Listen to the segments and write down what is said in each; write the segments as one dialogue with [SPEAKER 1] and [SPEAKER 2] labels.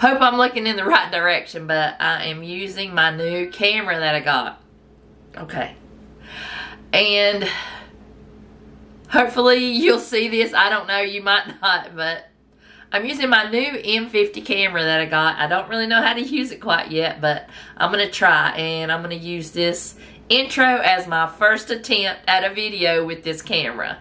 [SPEAKER 1] Hope I'm looking in the right direction, but I am using my new camera that I got. Okay. And hopefully you'll see this. I don't know, you might not, but I'm using my new M50 camera that I got. I don't really know how to use it quite yet, but I'm going to try, and I'm going to use this intro as my first attempt at a video with this camera.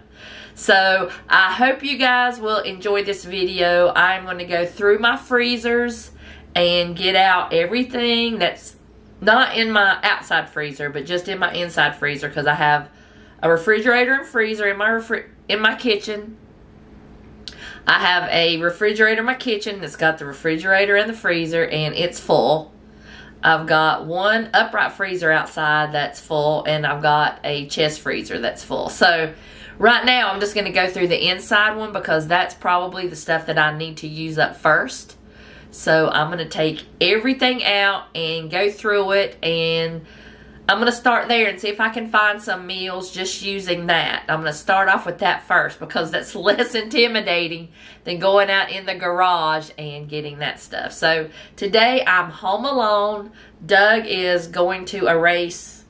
[SPEAKER 1] So I hope you guys will enjoy this video. I'm going to go through my freezers and get out everything that's not in my outside freezer, but just in my inside freezer, because I have a refrigerator and freezer in my kitchen. I have a refrigerator in my kitchen that's got the refrigerator and the freezer, and it's full. I've got one upright freezer outside that's full, and I've got a chest freezer that's full. So right now I'm just going to go through the inside one because that's probably the stuff that I need to use up first. So I'm going to take everything out and go through it, and I'm going to start there and see if I can find some meals just using that. I'm going to start off with that first because that's less intimidating than going out in the garage and getting that stuff. So today I'm home alone. Doug is going to erase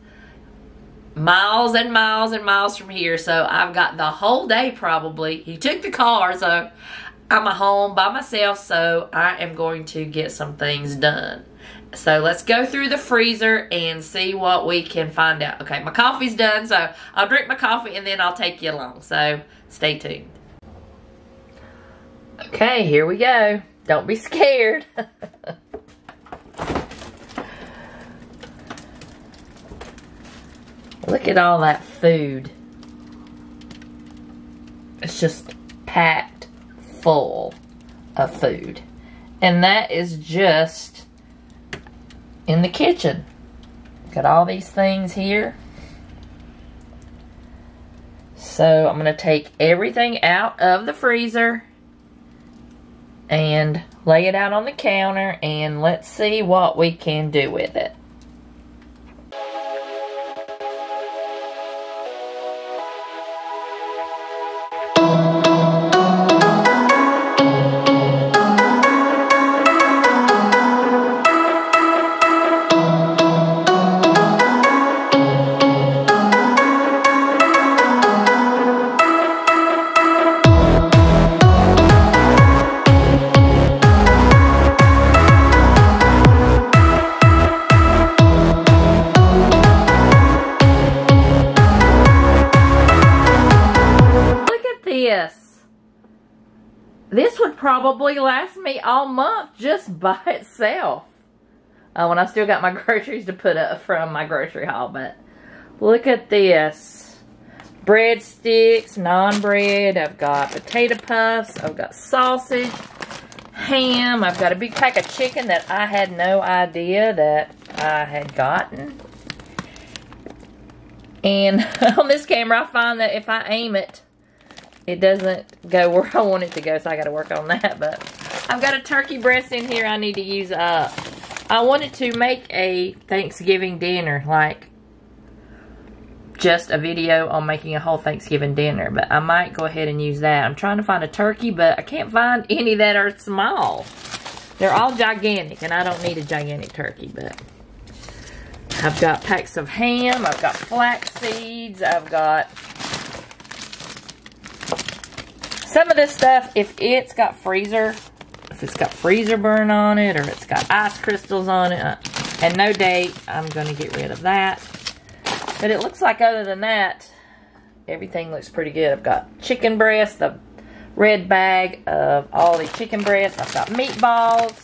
[SPEAKER 1] miles and miles and miles from here. So I've got the whole day probably. He took the car, so I'm at home by myself. So I am going to get some things done. So let's go through the freezer and see what we can find out. Okay, my coffee's done, so I'll drink my coffee and then I'll take you along. So stay tuned. Okay, here we go. Don't be scared. Look at all that food. It's just packed full of food. And that is just in the kitchen. Got all these things here. So I'm going to take everything out of the freezer and lay it out on the counter, and let's see what we can do with it. This would probably last me all month just by itself. When I still got my groceries to put up from my grocery haul. But look at this. Breadsticks, non-bread. I've got potato puffs. I've got sausage, ham. I've got a big pack of chicken that I had no idea that I had gotten. And on this camera, I find that if I aim it, it doesn't go where I want it to go, so I got to work on that. But I've got a turkey breast in here I need to use up. I wanted to make a Thanksgiving dinner, like just a video on making a whole Thanksgiving dinner. But I might go ahead and use that. I'm trying to find a turkey, but I can't find any that are small. They're all gigantic, and I don't need a gigantic turkey. But I've got packs of ham. I've got flax seeds. I've got some of this stuff, if it's got freezer burn on it, or it's got ice crystals on it, and no date, I'm going to get rid of that. But it looks like other than that, everything looks pretty good. I've got chicken breast, the red bag of all the chicken breasts. I've got meatballs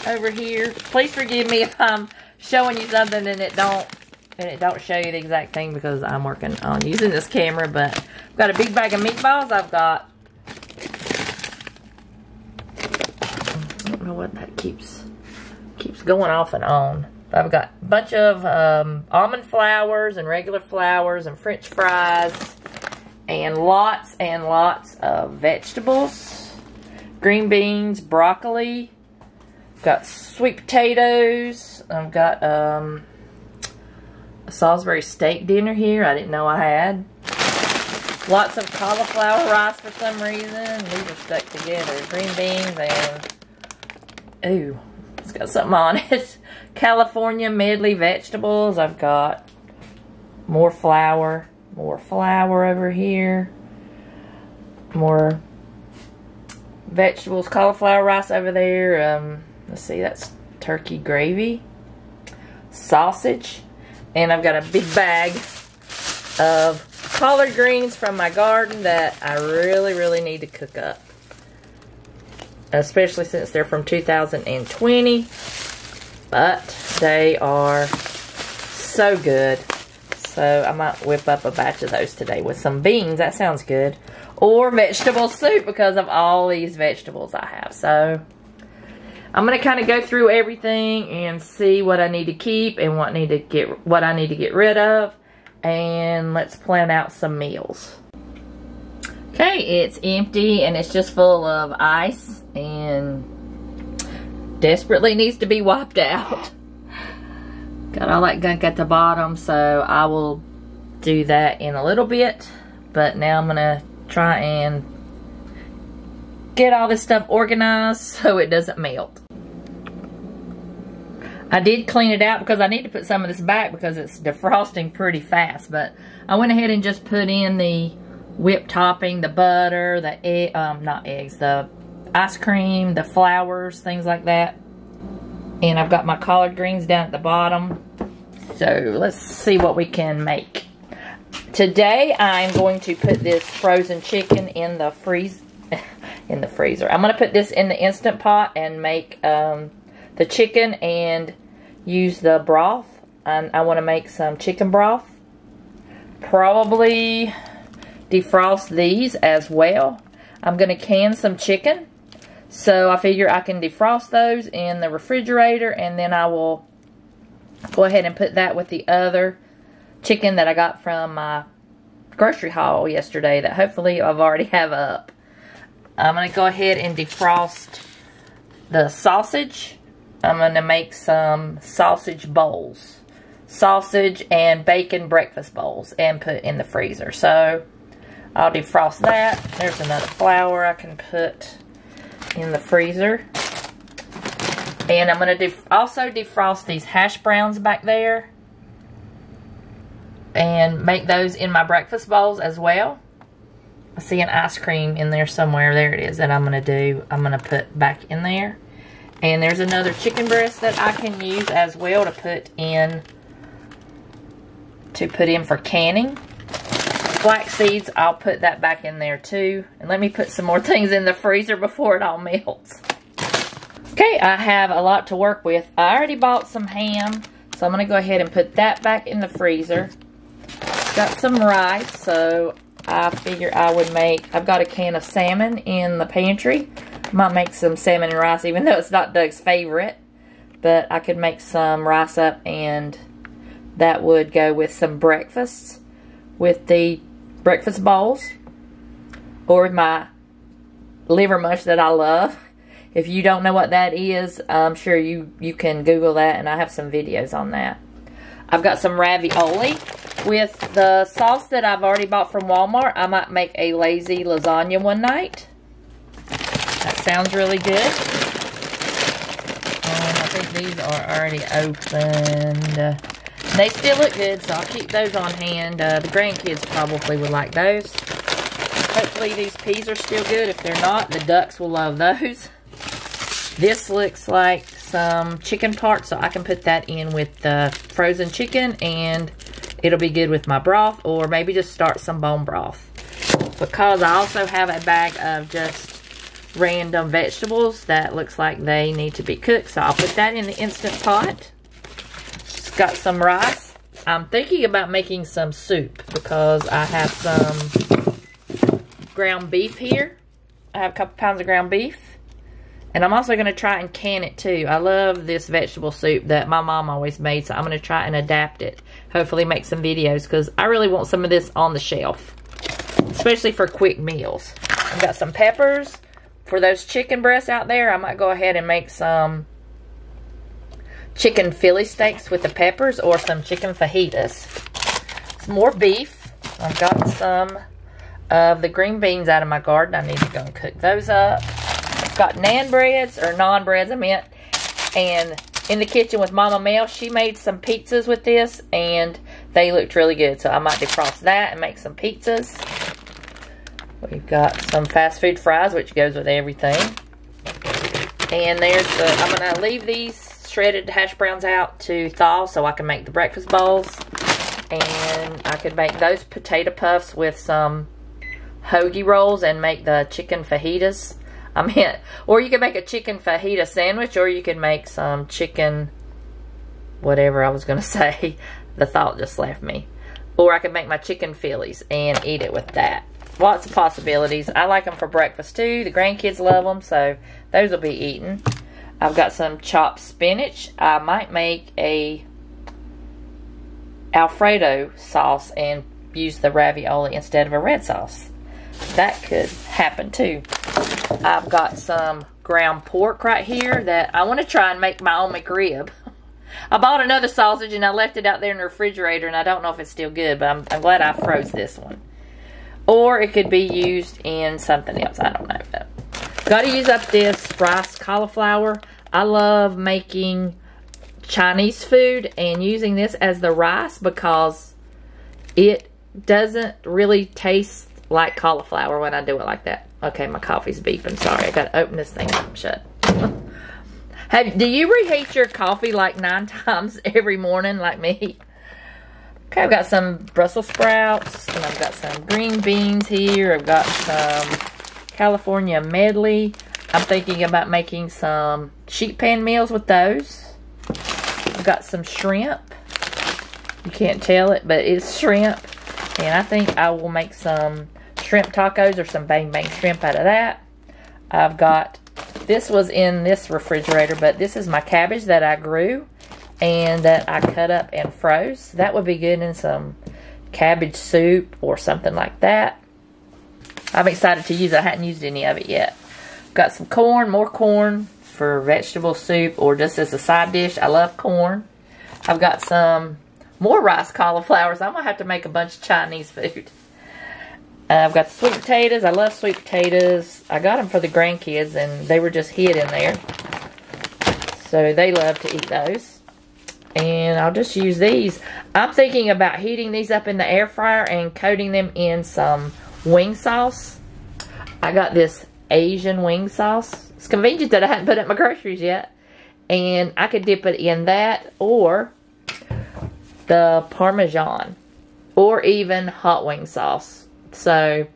[SPEAKER 1] over here. Please forgive me if I'm showing you something and it don't show you the exact thing because I'm working on using this camera. But I've got a big bag of meatballs. I've got, I don't know what that keeps going off and on. I've got a bunch of almond flours and regular flours and french fries and lots of vegetables. Green beans, broccoli. I've got sweet potatoes. I've got a Salisbury steak dinner here I didn't know I had. Lots of cauliflower rice for some reason. These are stuck together. Green beans ooh, it's got something on it. California medley vegetables. I've got more flour over here. More vegetables, cauliflower rice over there. Let's see, that's turkey gravy, sausage, and I've got a big bag of collard greens from my garden that I really need to cook up, especially since they're from 2020, but they are so good. So I might whip up a batch of those today with some beans. That sounds good. Or vegetable soup because of all these vegetables I have. So I'm going to kind of go through everything and see what I need to keep and what I need to get rid of. And let's plan out some meals. Okay, it's empty and it's just full of ice and desperately needs to be wiped out. Got all that gunk at the bottom, so I will do that in a little bit. But now I'm going to try and get all this stuff organized so it doesn't melt. I did clean it out because I need to put some of this back because it's defrosting pretty fast. But I went ahead and just put in the whipped topping, the butter, the egg, not eggs, the ice cream, the flours, things like that. And I've got my collard greens down at the bottom. So let's see what we can make. Today I'm going to put this frozen chicken in the freezer. I'm going to put this in the Instant Pot and make the chicken and use the broth. And I want to make some chicken broth. Probably defrost these as well. I'm going to can some chicken. So I figure I can defrost those in the refrigerator, and then I will go ahead and put that with the other chicken that I got from my grocery haul yesterday that hopefully I've already have up. I'm going to go ahead and defrost the sausage. I'm going to make some sausage bowls. Sausage and bacon breakfast bowls and put in the freezer. So I'll defrost that. There's another flour I can put in the freezer. And I'm going to also defrost these hash browns back there and make those in my breakfast bowls as well. I see an ice cream in there somewhere. There it is that I'm going to put back in there. And there's another chicken breast that I can use as well to put in for canning. Flax seeds, I'll put that back in there too. And let me put some more things in the freezer before it all melts. Okay, I have a lot to work with. I already bought some ham, so I'm going to go ahead and put that back in the freezer. Got some rice, so I figure I would make, I've got a can of salmon in the pantry. I might make some salmon and rice, even though it's not Doug's favorite. But I could make some rice up, and that would go with some breakfasts, with the breakfast bowls, or my liver mush that I love. If you don't know what that is, I'm sure you can Google that, and I have some videos on that. I've got some ravioli. With the sauce that I've already bought from Walmart, I might make a lazy lasagna one night. That sounds really good. I think these are already opened. They still look good, so I'll keep those on hand. The grandkids probably would like those. Hopefully these peas are still good. If they're not, the ducks will love those. This looks like some chicken parts, so I can put that in with the frozen chicken, and it'll be good with my broth, or maybe just start some bone broth. Because I also have a bag of just random vegetables that looks like they need to be cooked, so I'll put that in the Instant Pot. Got some rice. I'm thinking about making some soup because I have some ground beef here. I have a couple pounds of ground beef. And I'm also going to try and can it too. I love this vegetable soup that my mom always made, so I'm going to try and adapt it. Hopefully make some videos because I really want some of this on the shelf, especially for quick meals. I've got some peppers. For those chicken breasts out there, I might go ahead and make some chicken Philly steaks with the peppers, or some chicken fajitas. Some more beef. I've got some of the green beans out of my garden. I need to go and cook those up. I've got naan breads, or naan breads, I meant. And in the kitchen with Mama Mel, she made some pizzas with this, and they looked really good. So I might defrost that and make some pizzas. We've got some fast food fries, which goes with everything. And there's the, I'm going to leave these shredded hash browns out to thaw so I can make the breakfast bowls. And I could make those potato puffs with some hoagie rolls and make the chicken fajitas. Or you could make a chicken fajita sandwich, or you could make some chicken, whatever I was going to say. The thought just left me. Or I could make my chicken Phillies and eat it with that. Lots of possibilities. I like them for breakfast too. The grandkids love them, so those will be eaten. I've got some chopped spinach. I might make a Alfredo sauce and use the ravioli instead of a red sauce. That could happen too. I've got some ground pork right here that I want to try and make my own McRib. I bought another sausage and I left it out there in the refrigerator, and I don't know if it's still good, but I'm glad I froze this one. Or it could be used in something else. I don't know. But got to use up this rice cauliflower. I love making Chinese food and using this as the rice because it doesn't really taste like cauliflower when I do it like that. Okay, my coffee's beeping. Sorry, I got to open this thing up shut. Do you reheat your coffee like 9 times every morning like me? Okay, I've got some Brussels sprouts, and I've got some green beans here. I've got some California medley. I'm thinking about making some sheet pan meals with those. I've got some shrimp. You can't tell it, but it's shrimp. And I think I will make some shrimp tacos or some bang bang shrimp out of that. I've got, this was in this refrigerator, but this is my cabbage that I grew and that I cut up and froze. That would be good in some cabbage soup or something like that. I'm excited to use it. I hadn't used any of it yet. Got some corn, more corn for vegetable soup or just as a side dish. I love corn. I've got some more rice cauliflowers. I'm going to have to make a bunch of Chinese food. I've got the sweet potatoes. I love sweet potatoes. I got them for the grandkids, and they were just hid in there. So they love to eat those. And I'll just use these. I'm thinking about heating these up in the air fryer and coating them in some wing sauce. I got this Asian wing sauce. It's convenient that I hadn't put up my groceries yet. And I could dip it in that or the Parmesan or even hot wing sauce. So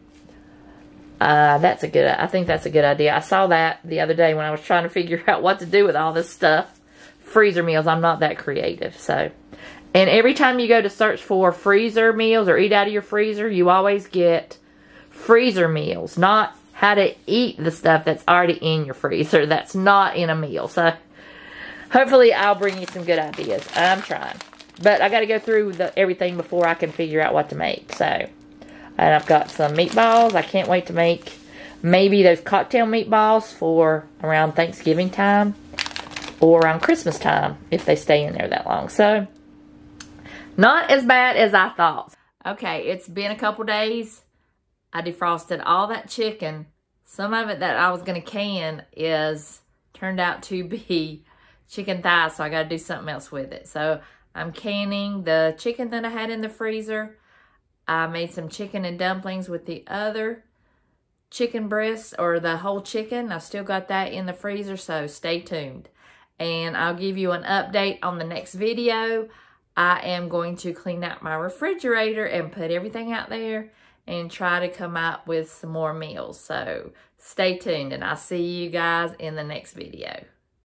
[SPEAKER 1] that's a good, I think that's a good idea. I saw that the other day when I was trying to figure out what to do with all this stuff. Freezer meals, I'm not that creative. So, and every time you go to search for freezer meals or eat out of your freezer, you always get freezer meals, not how to eat the stuff that's already in your freezer. That's not in a meal. So hopefully I'll bring you some good ideas. I'm trying. But I got to go through everything before I can figure out what to make. So, and I've got some meatballs. I can't wait to make maybe those cocktail meatballs for around Thanksgiving time or around Christmas time if they stay in there that long. So, not as bad as I thought. Okay, it's been a couple days. I defrosted all that chicken. Some of it that I was going to can turned out to be chicken thighs, so I got to do something else with it. So, I'm canning the chicken that I had in the freezer. I made some chicken and dumplings with the other chicken breasts or the whole chicken. I've still got that in the freezer, so stay tuned. And I'll give you an update on the next video. I am going to clean out my refrigerator and put everything out there and try to come up with some more meals. So stay tuned, and I'll see you guys in the next video.